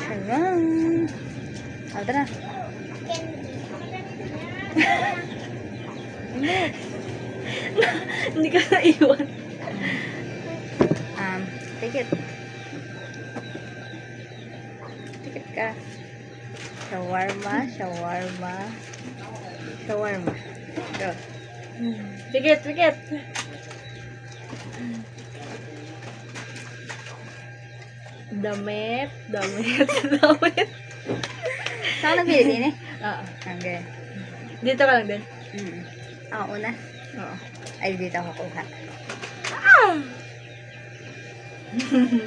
Ayan. Tara. Hindi ka naiwan. Take it. Take it ka. Shawarma. Go. Pikit. Damit. Saan nabili din eh? Oo. Okay. Dito ka lang din. Ako una. Oo. Ay, dito ako kuha.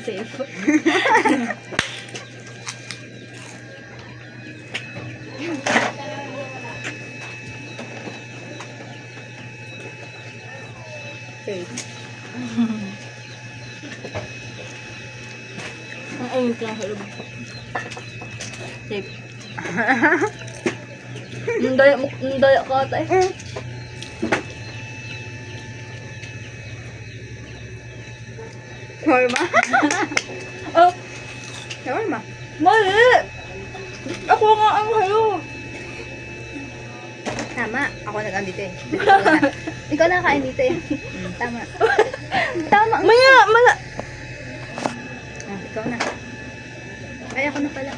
Safe. Safe. Ang ayos lang sa loob. Safe. Nandaya ka ata eh. Shawarma? Oh, Shawarma? mali! Ako nga ang hayo. Tama. Ako nag-andito eh. Ikaw na kain dito eh. Tama. Tama. Maya! Ikaw na. Ay, ako na pala.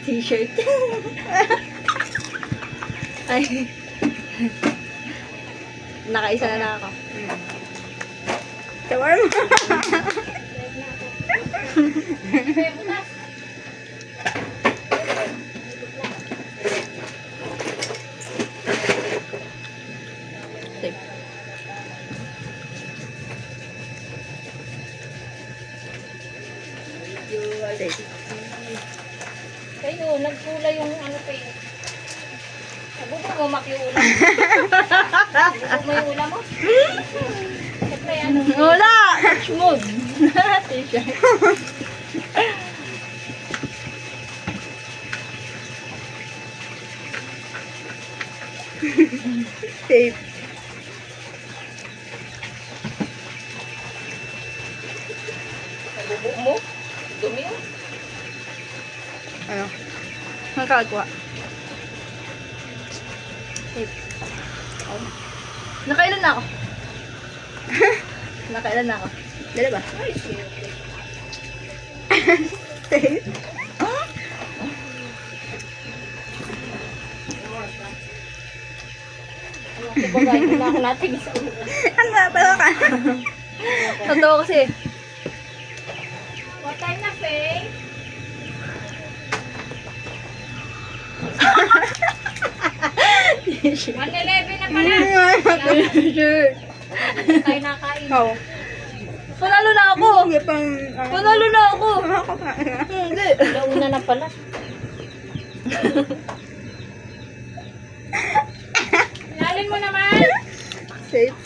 T-shirt. Ay. Nakaisa na ako. Shawarma. Safe. Safe. Kayo, nagpula yung ano pa eh. Nabubog mo makiulam. Nabubog mo yung ulam mo? Siyempre, ano? Wala! Touch mode. T-shirt. Safe. Nabubog mo? Dumi yun. Ano? Ang kagwa. Safe. Oh. Nakailan na ako? Nakailan na ako? Dala ba? Ay, shit. Safe. Kubagay ko na ako natin sa ulo. Ang pala ka. Totoo kasi. What time na, Faye? T-shirt. 1:11 na pala. T-shirt. Hindi tayo nakain. Ikaw. Panalo na ako. Hindi pang... Panalo na ako. Makakain. Hindi. Launa na pala. Lalim mo naman. Safe.